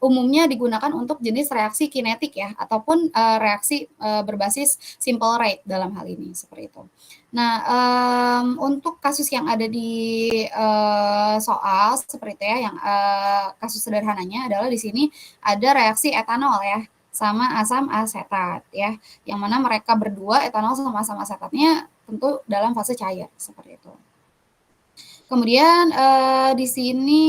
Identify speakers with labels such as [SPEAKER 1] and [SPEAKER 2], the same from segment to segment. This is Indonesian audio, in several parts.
[SPEAKER 1] umumnya digunakan untuk jenis reaksi kinetik ya, ataupun reaksi berbasis simple rate dalam hal ini, seperti itu. Nah, untuk kasus yang ada di soal seperti itu ya, yang kasus sederhananya adalah di sini ada reaksi etanol ya, sama asam asetat ya, yang mana mereka berdua, etanol sama asam asetatnya tentu dalam fase cair, seperti itu. Kemudian di sini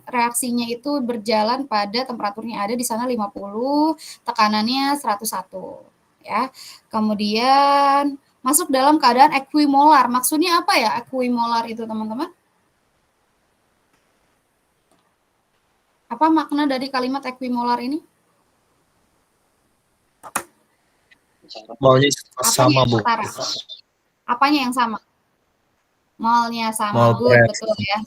[SPEAKER 1] reaksinya itu berjalan pada temperaturnya ada di sana 50, tekanannya 101 ya. Kemudian masuk dalam keadaan equimolar. Maksudnya apa ya equimolar itu, teman-teman? Apa makna dari kalimat equimolar ini?
[SPEAKER 2] Molnya sama, Bu.
[SPEAKER 1] Apanya yang sama? Molnya sama,
[SPEAKER 2] Mol
[SPEAKER 1] good, betul ya.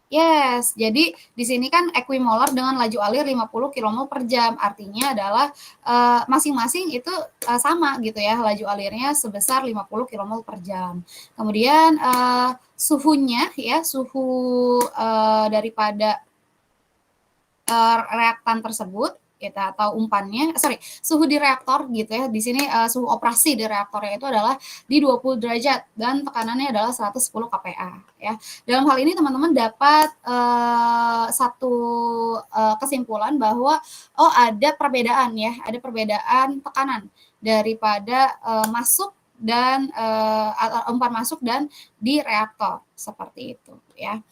[SPEAKER 1] Yes, jadi di sini kan equimolar dengan laju alir 50 km per jam. Artinya adalah masing-masing itu sama gitu ya, laju alirnya sebesar 50 km per jam. Kemudian suhunya ya, suhu daripada reaktan tersebut gitu, atau umpannya, suhu di reaktor gitu ya. Di sini suhu operasi di reaktornya itu adalah di 20 derajat dan tekanannya adalah 110 kPa ya. Dalam hal ini teman-teman dapat satu kesimpulan bahwa ada perbedaan ya, ada perbedaan tekanan daripada masuk dan umpan masuk dan di reaktor seperti itu ya.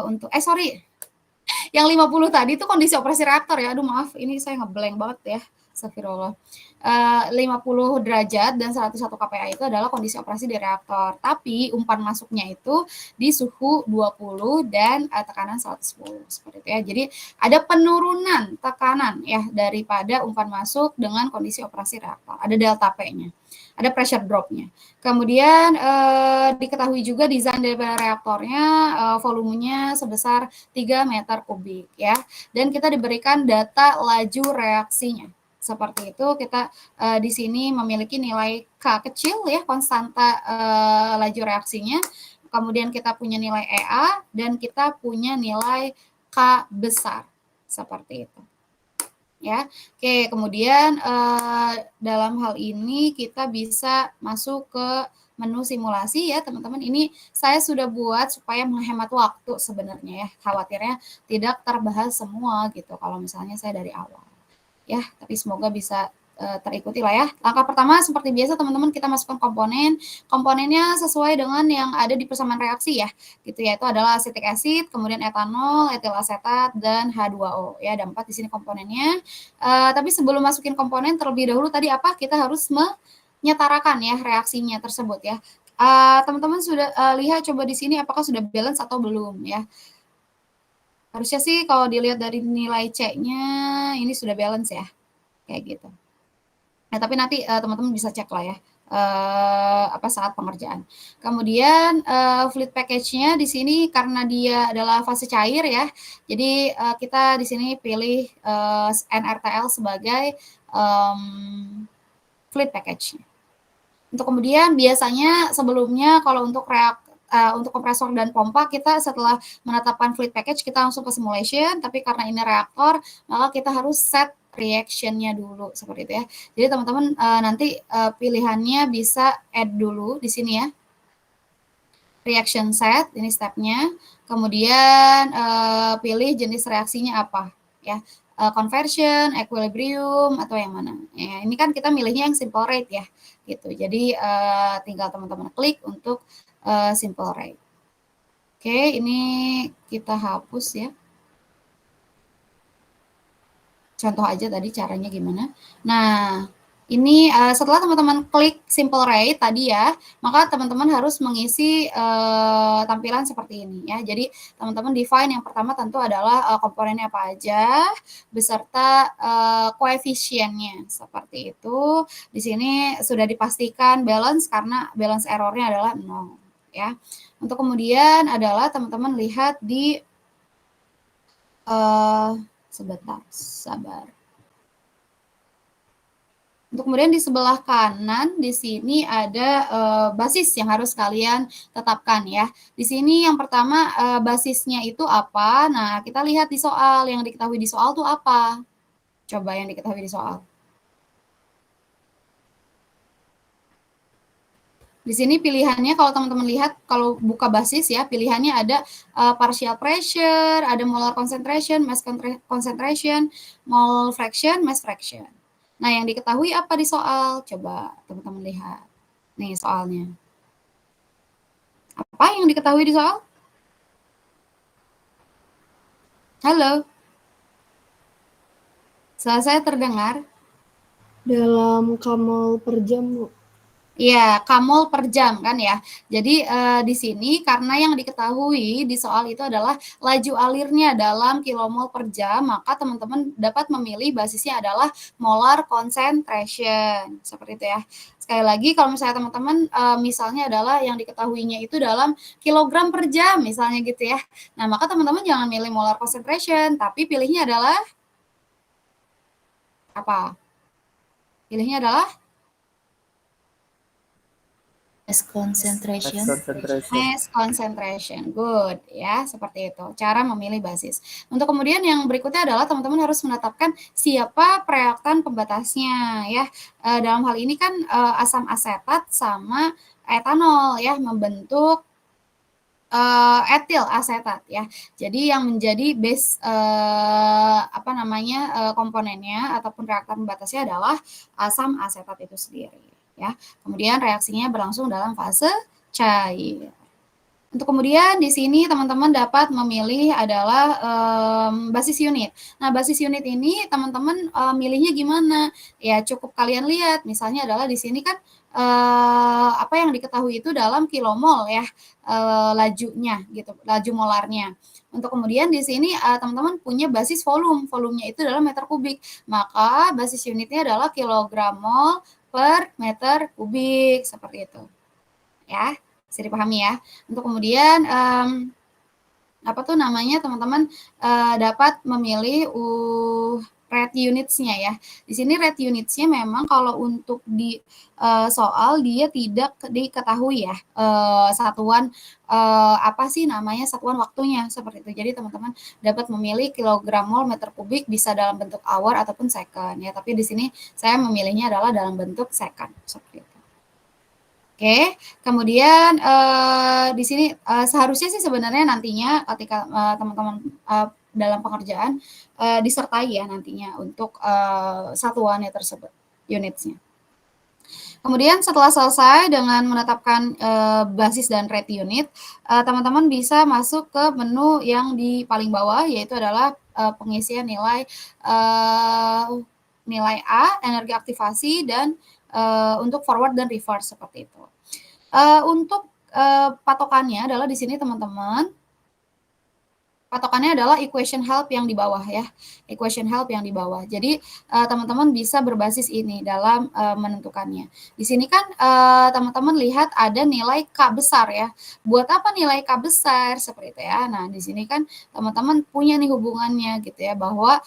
[SPEAKER 1] Untuk yang 50 tadi itu kondisi operasi reaktor ya. Aduh maaf, ini saya ngeblank banget ya. Astagfirullah. 50 derajat dan 101 kPa itu adalah kondisi operasi di reaktor. Tapi umpan masuknya itu di suhu 20 dan tekanan 110 seperti itu ya. Jadi ada penurunan tekanan ya daripada umpan masuk dengan kondisi operasi reaktor. Ada delta P-nya. Ada pressure drop-nya. Kemudian diketahui juga desain dari reaktornya volumenya sebesar 3 meter kubik ya. Dan kita diberikan data laju reaksinya. Seperti itu, kita di sini memiliki nilai K kecil ya, konstanta laju reaksinya. Kemudian kita punya nilai EA dan kita punya nilai K besar. Seperti itu. Ya, oke. Kemudian dalam hal ini kita bisa masuk ke menu simulasi ya, teman-teman. Ini saya sudah buat supaya menghemat waktu sebenarnya ya. Khawatirnya tidak terbahas semua gitu kalau misalnya saya dari awal. Ya, tapi semoga bisa terikuti lah ya. Langkah pertama seperti biasa teman-teman, kita masukkan komponen. Komponennya sesuai dengan yang ada di persamaan reaksi ya. Gitu ya, itu adalah acetic acid, kemudian etanol, etil asetat, dan H2O. Ya, ada 4 di sini komponennya. Tapi sebelum masukin komponen terlebih dahulu tadi apa? Kita harus menyetarakan ya reaksinya tersebut ya. Teman-teman sudah lihat coba di sini apakah sudah balance atau belum ya. Harusnya sih kalau dilihat dari nilai C-nya ini sudah balance ya. Kayak gitu. Nah, tapi nanti teman-teman bisa cek lah ya saat pengerjaan. Kemudian fluid package-nya di sini karena dia adalah fase cair ya. Jadi kita di sini pilih NRTL sebagai fluid package-nya. Untuk kemudian biasanya sebelumnya kalau untuk untuk kompresor dan pompa kita setelah menetapkan fluid package kita langsung ke simulation, tapi karena ini reaktor maka kita harus set reaction-nya dulu seperti itu ya. Jadi teman-teman nanti pilihannya bisa add dulu di sini ya. Reaction set, ini step-nya. Kemudian pilih jenis reaksinya apa ya. Conversion, equilibrium, atau yang mana. Ya, ini kan kita milihnya yang simple rate ya. Gitu. Jadi tinggal teman-teman klik untuk simple rate. Oke, ini kita hapus ya. Contoh aja tadi caranya gimana. Nah, ini setelah teman-teman klik simple rate tadi ya, maka teman-teman harus mengisi tampilan seperti ini ya. Jadi teman-teman define yang pertama tentu adalah komponennya apa aja, beserta koefisiennya seperti itu. Di sini sudah dipastikan balance karena balance errornya adalah 0 ya. Untuk kemudian adalah teman-teman lihat di sebentar, sabar. Untuk kemudian di sebelah kanan di sini ada basis yang harus kalian tetapkan ya. Di sini yang pertama basisnya itu apa? Nah, kita lihat di soal, yang diketahui di soal tuh apa? Coba yang diketahui di soal. Di sini pilihannya kalau teman-teman lihat, kalau buka basis ya, pilihannya ada partial pressure, ada molar concentration, mass concentration, mole fraction, mass fraction. Nah, yang diketahui apa di soal? Coba teman-teman lihat. Nih soalnya. Apa yang diketahui di soal? Halo? Suara saya terdengar?
[SPEAKER 2] Dalam kamol per jam, Bu.
[SPEAKER 1] Iya, kamol per jam kan ya. Jadi di sini karena yang diketahui di soal itu adalah laju alirnya dalam kilomol per jam, maka teman-teman dapat memilih basisnya adalah molar concentration, seperti itu ya. Sekali lagi kalau misalnya teman-teman misalnya adalah yang diketahuinya itu dalam kilogram per jam misalnya gitu ya. Nah, maka teman-teman jangan milih molar concentration, tapi pilihnya adalah apa? Pilihnya adalah
[SPEAKER 3] Mass concentration.
[SPEAKER 1] mass concentration. Good ya, seperti itu. Cara memilih basis. Untuk kemudian yang berikutnya adalah teman-teman harus menetapkan siapa reaktan pembatasnya ya. Dalam hal ini kan asam asetat sama etanol ya membentuk etil asetat ya. Jadi yang menjadi base komponennya ataupun reaktan pembatasnya adalah asam asetat itu sendiri ya. Kemudian reaksinya berlangsung dalam fase cair. Untuk kemudian di sini teman-teman dapat memilih adalah basis unit. Nah, basis unit ini teman-teman milihnya gimana? Ya cukup kalian lihat, misalnya adalah di sini kan apa yang diketahui itu dalam kilomol ya lajunya gitu, laju molarnya. Untuk kemudian di sini teman-teman punya basis volume, volumenya itu adalah meter kubik. Maka basis unitnya adalah kilogram mol per meter kubik seperti itu. Ya. Bisa dipahami ya. Untuk kemudian teman-teman dapat memilih rate units-nya ya. Di sini rate units-nya memang kalau untuk di soal dia tidak diketahui ya satuan satuan waktunya seperti itu. Jadi teman-teman dapat memilih kilogram mol meter kubik bisa dalam bentuk hour ataupun second ya. Tapi di sini saya memilihnya adalah dalam bentuk second seperti itu. Oke, kemudian di sini seharusnya sih sebenarnya nantinya ketika teman-teman dalam pengerjaan disertai ya nantinya untuk satuannya tersebut, unitsnya. Kemudian setelah selesai dengan menetapkan basis dan rate unit, teman-teman bisa masuk ke menu yang di paling bawah yaitu adalah pengisian nilai nilai A, energi aktivasi dan untuk forward dan reverse seperti itu. Untuk patokannya adalah di sini teman-teman, patokannya adalah equation help yang di bawah ya, equation help yang di bawah. Jadi teman-teman bisa berbasis ini dalam menentukannya. Di sini kan teman-teman lihat ada nilai K besar ya. Buat apa nilai K besar seperti itu ya? Nah di sini kan teman-teman punya nih hubungannya gitu ya bahwa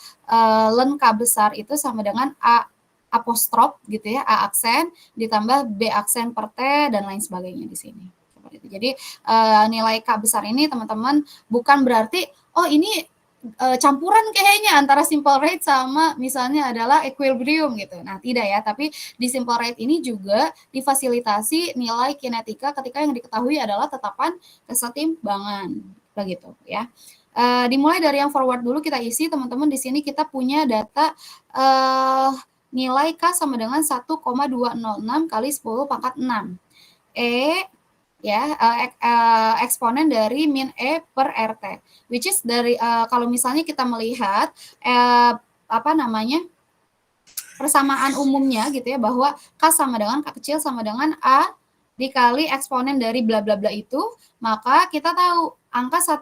[SPEAKER 1] len K besar itu sama dengan A apostrof gitu ya, A aksen ditambah B aksen per T dan lain sebagainya di sini. Seperti itu. Jadi nilai K besar ini teman-teman bukan berarti oh ini campuran kayaknya antara simple rate sama misalnya adalah equilibrium gitu. Nah, tidak ya, tapi di simple rate ini juga difasilitasi nilai kinetika ketika yang diketahui adalah tetapan kesetimbangan begitu ya. Dimulai dari yang forward dulu kita isi teman-teman. Di sini kita punya data nilai K sama dengan 1,206 kali 10 pangkat 6. E ya eksponen dari min E per RT, which is dari kalau misalnya kita melihat persamaan umumnya gitu ya bahwa K sama dengan K kecil sama dengan A dikali eksponen dari bla bla bla itu, maka kita tahu angka 1,20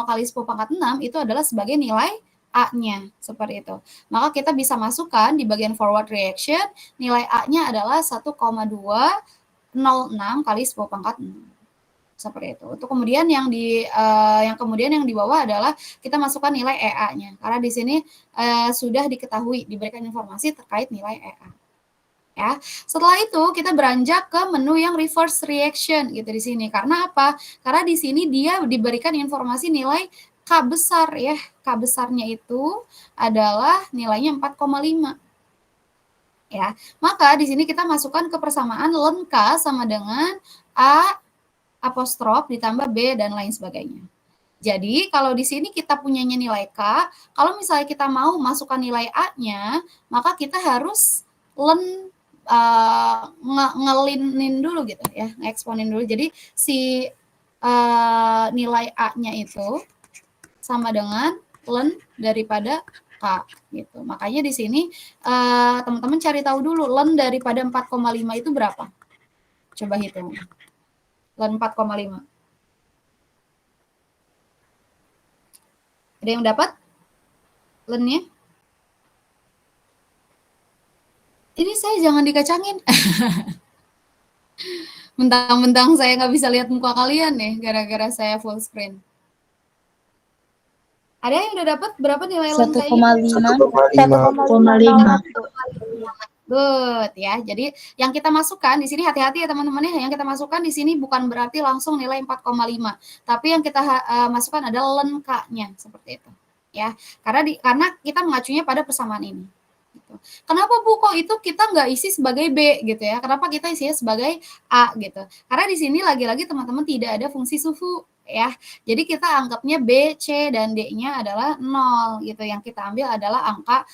[SPEAKER 1] kali 10 pangkat 6 itu adalah sebagai nilai A-nya, seperti itu. Maka kita bisa masukkan di bagian forward reaction, nilai A-nya adalah 1,206 kali 10 pangkat 6. Seperti itu. Untuk kemudian yang di bawah adalah kita masukkan nilai EA-nya. Karena di sini sudah diketahui, diberikan informasi terkait nilai EA. ya. Setelah itu kita beranjak ke menu yang reverse reaction gitu di sini. Karena apa? Karena di sini dia diberikan informasi nilai K besar ya. K besarnya itu adalah nilainya 4,5. Ya. Maka di sini kita masukkan ke persamaan ln K sama dengan A apostrof ditambah B dan lain sebagainya. Jadi kalau di sini kita punyanya nilai K, kalau misalnya kita mau masukkan nilai A-nya, maka kita harus ln ngelinin dulu gitu ya, ngeksponin dulu. Jadi si nilai A-nya itu sama dengan ln daripada K gitu. Makanya di sini teman-teman cari tahu dulu ln daripada 4,5 itu berapa? Coba hitung. Ln 4,5. Ada yang dapat ln-nya? Ini saya jangan dikacangin. Mentang-mentang saya nggak bisa lihat muka kalian nih, gara-gara saya full screen. Ada yang udah dapat berapa nilai ln KI?
[SPEAKER 3] 1,5.
[SPEAKER 1] Good ya. Jadi yang kita masukkan di sini hati-hati ya teman-teman ya. Yang kita masukkan di sini bukan berarti langsung nilai 4,5, tapi yang kita masukkan adalah ln K-nya seperti itu. Ya. Karena kita mengacunya pada persamaan ini. Gitu. Kenapa Bu kok itu kita nggak isi sebagai B gitu ya? Kenapa kita isinya sebagai A gitu? Karena di sini lagi-lagi teman-teman tidak ada fungsi suhu ya. Jadi kita anggapnya B, C, dan D-nya adalah 0 gitu. Yang kita ambil adalah angka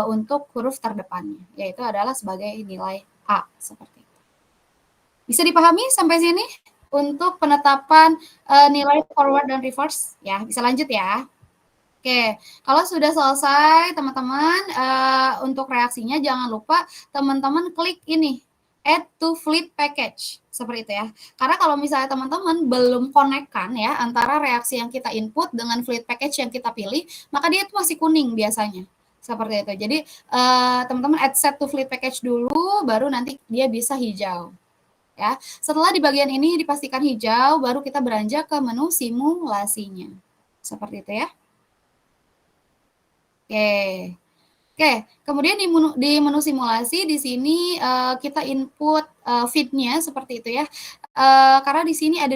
[SPEAKER 1] untuk huruf terdepannya, yaitu adalah sebagai nilai A seperti itu. Bisa dipahami sampai sini untuk penetapan nilai forward dan reverse ya? Bisa lanjut ya. Oke, kalau sudah selesai teman-teman untuk reaksinya jangan lupa teman-teman klik ini add to flip package seperti itu ya. Karena kalau misalnya teman-teman belum connect-kan ya antara reaksi yang kita input dengan flip package yang kita pilih, maka dia itu masih kuning biasanya. Seperti itu. Jadi teman-teman add set to flip package dulu baru nanti dia bisa hijau. Ya. Setelah di bagian ini dipastikan hijau, baru kita beranjak ke menu simulasinya. Seperti itu ya. Oke. Oke, kemudian di menu simulasi di sini kita input feed-nya seperti itu ya. Karena di sini ada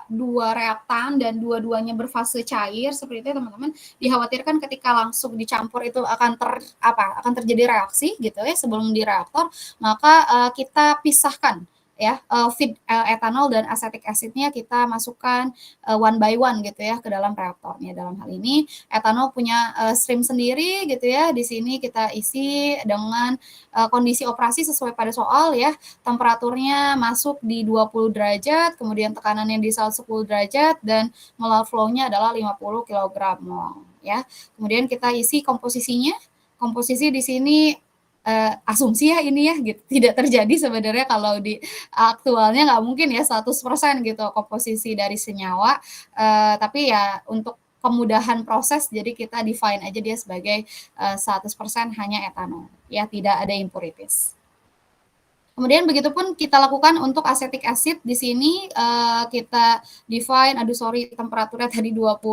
[SPEAKER 1] dua reaktan dan dua-duanya berfase cair seperti itu teman-teman. Dikhawatirkan ketika langsung dicampur itu akan terjadi reaksi gitu ya sebelum di reaktor, maka kita pisahkan ya feed etanol dan acetic acid-nya kita masukkan one by one gitu ya ke dalam reaktornya. Dalam hal ini etanol punya stream sendiri gitu ya. Di sini kita isi dengan kondisi operasi sesuai pada soal ya. Temperaturnya masuk di 20 derajat, kemudian tekanannya di 110 derajat dan molar flow-nya adalah 50 kg mol ya. Kemudian kita isi komposisinya. Komposisi di sini asumsi ya ini ya gitu. Tidak terjadi sebenarnya kalau di aktualnya nggak mungkin ya 100% gitu komposisi dari senyawa. Tapi ya untuk kemudahan proses jadi kita define aja dia sebagai 100% hanya etanol ya, tidak ada impurities. Kemudian begitupun kita lakukan untuk acetic acid di sini kita define temperaturnya tadi 20,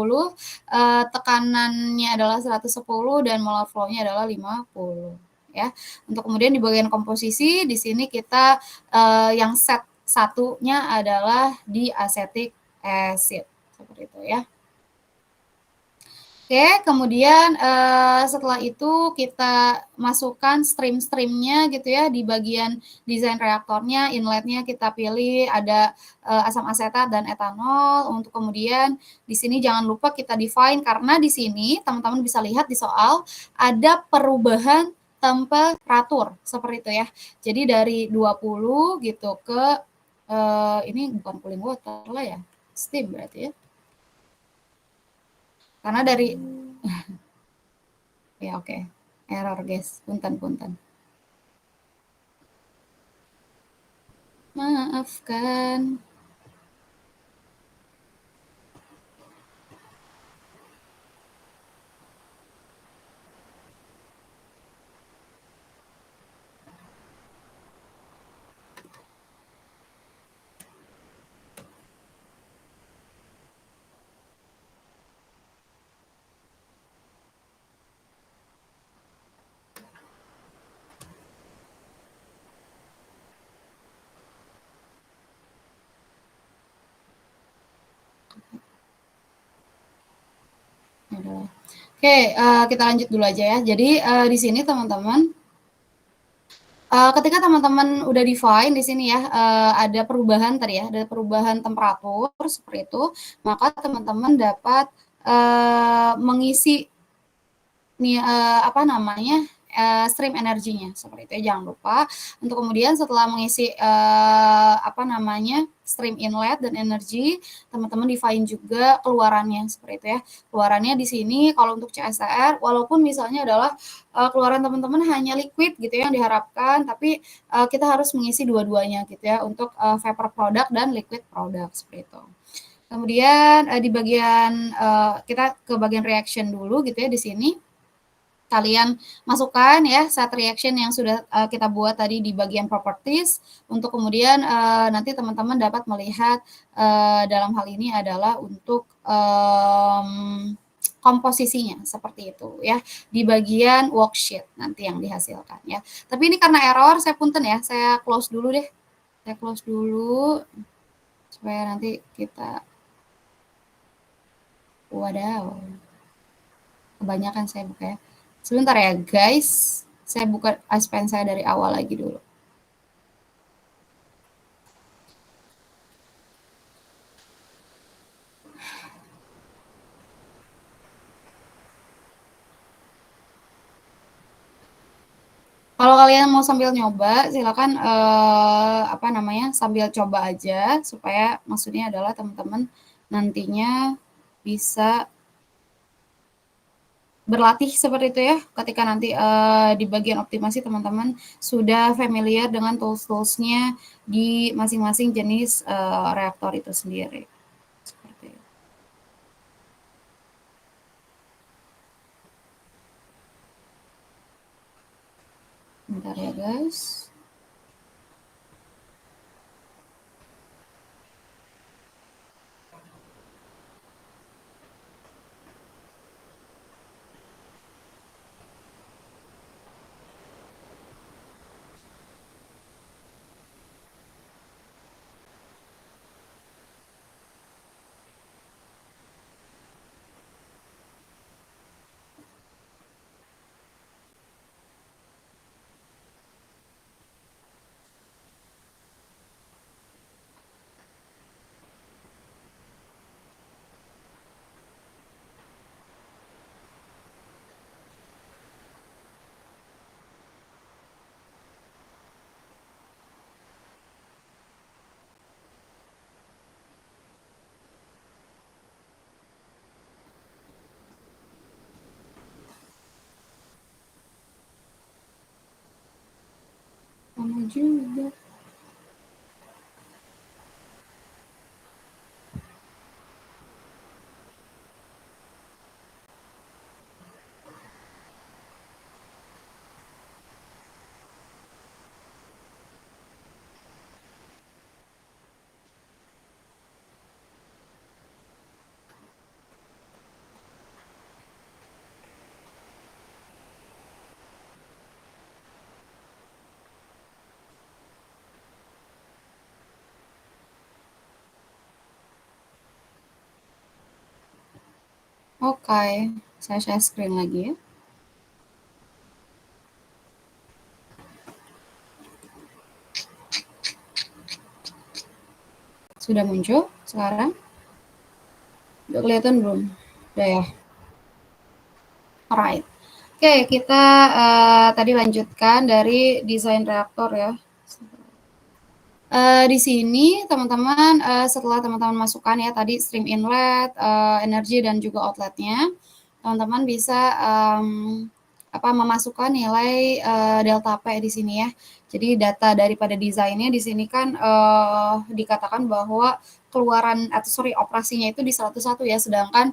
[SPEAKER 1] tekanannya adalah 110 dan molar flow-nya adalah 50 ya. Untuk kemudian di bagian komposisi di sini kita yang set satunya adalah di acetic acid seperti itu ya. Oke, kemudian setelah itu kita masukkan stream-streamnya gitu ya di bagian desain reaktornya, inletnya kita pilih ada asam asetat dan etanol. Untuk kemudian di sini jangan lupa kita define karena di sini teman-teman bisa lihat di soal ada perubahan temperatur seperti itu ya. Jadi dari 20 gitu ke ini bukan cooling water lah ya, steam berarti ya. Karena dari ya oke. Error guys, punten. Maafkan. adalah oke, kita lanjut dulu aja ya. Jadi, di sini teman-teman, ketika teman-teman udah define di sini ya, ada perubahan tadi ya, ada perubahan temperatur seperti itu, maka teman-teman dapat, mengisi nih, apa namanya, stream energinya, seperti itu ya, jangan lupa untuk kemudian setelah mengisi, apa namanya, stream inlet dan energi, teman-teman define juga keluarannya, seperti itu ya. Keluarannya di sini kalau untuk CSR, walaupun misalnya adalah, keluaran teman-teman hanya liquid gitu ya yang diharapkan, tapi, kita harus mengisi dua-duanya gitu ya, untuk, vapor product dan liquid product, seperti itu. Kemudian, di bagian, kita ke bagian reaction dulu gitu ya di sini. Kalian masukkan ya set reaction yang sudah, kita buat tadi di bagian properties untuk kemudian, nanti teman-teman dapat melihat, dalam hal ini adalah untuk, komposisinya seperti itu ya, di bagian worksheet nanti yang dihasilkan ya. Tapi ini karena error saya punten ya, saya close dulu deh, saya close dulu supaya nanti kita wadaw, kebanyakan saya buka ya. Sebentar ya guys, saya buka Aspen saya dari awal lagi dulu. Kalau kalian mau sambil nyoba, silakan apa namanya, sambil coba aja supaya maksudnya adalah teman-teman nantinya bisa berlatih seperti itu ya, ketika nanti, di bagian optimasi teman-teman sudah familiar dengan tools-tools-nya di masing-masing jenis, reaktor itu sendiri, seperti itu. Bentar ya guys. Sama juga. Oke, saya share screen lagi ya. Sudah muncul sekarang? Udah kelihatan belum? Udah ya? Alright. Oke, kita tadi lanjutkan dari desain reaktor ya. Di sini teman-teman, setelah teman-teman masukkan ya tadi stream inlet, energi dan juga outletnya, teman-teman bisa memasukkan nilai delta P di sini ya. Jadi data daripada desainnya di sini kan dikatakan bahwa keluaran operasinya itu di 101 ya, sedangkan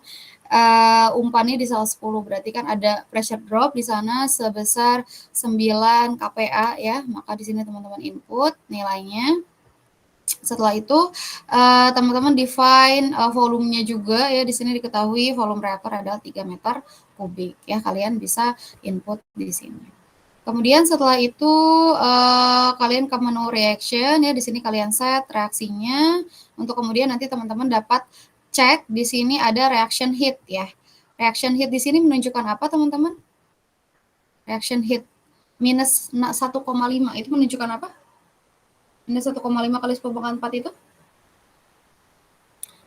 [SPEAKER 1] umpannya di 10, berarti kan ada pressure drop di sana sebesar 9 kPa ya, maka di sini teman-teman input nilainya. Setelah itu teman-teman define volumenya juga ya, di sini diketahui volume reaktor adalah 3 meter kubik ya, kalian bisa input di sini. Kemudian setelah itu kalian ke menu reaction ya, di sini kalian set reaksinya untuk kemudian nanti teman-teman dapat cek di sini ada reaction heat ya. Reaction heat di sini menunjukkan apa, teman-teman? Reaction heat minus 1,5 itu menunjukkan apa? Minus 1,5 kali 10⁴ itu?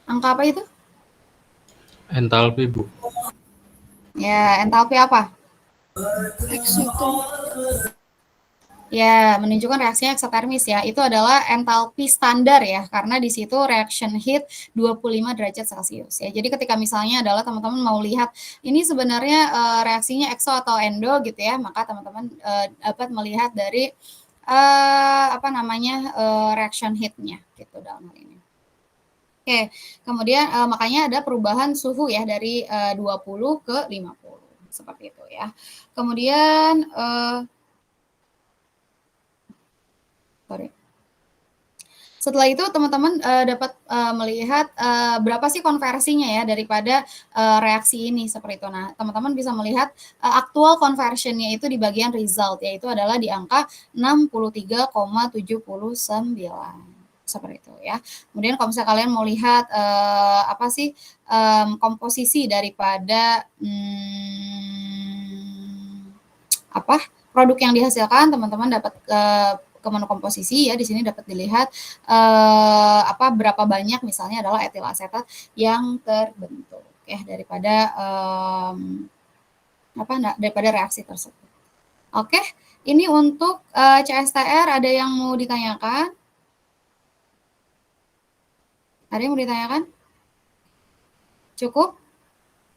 [SPEAKER 1] Angka apa itu?
[SPEAKER 4] Entalpi, Bu.
[SPEAKER 1] Ya, entalpi apa? Ya, menunjukkan reaksinya eksotermis ya. Itu adalah entalpi standar ya, karena di situ reaction heat 25 derajat Celcius ya. Jadi ketika misalnya adalah teman-teman mau lihat ini sebenarnya reaksinya ekso atau endo gitu ya, maka teman-teman dapat melihat dari reaction heat-nya gitu dalam hal ini. Oke, kemudian makanya ada perubahan suhu ya dari 20 ke 50 seperti itu ya. Kemudian setelah itu teman-teman dapat melihat berapa sih konversinya ya daripada reaksi ini seperti itu. Nah, teman-teman bisa melihat aktual conversionnya itu di bagian result, yaitu adalah di angka 63,79 seperti itu ya. Kemudian kalau misalnya kalian mau lihat komposisi daripada produk yang dihasilkan, teman-teman dapat ke menu komposisi ya, di sini dapat dilihat berapa banyak misalnya adalah etil asetat yang terbentuk ya daripada reaksi tersebut. Oke, ini untuk CSTR ada yang mau ditanyakan? Ada yang mau ditanyakan? Cukup?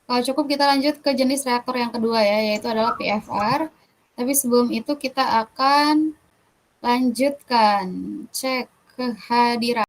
[SPEAKER 1] Kalau cukup kita lanjut ke jenis reaktor yang kedua ya, yaitu adalah PFR. Tapi sebelum itu kita akan lanjutkan cek kehadiran.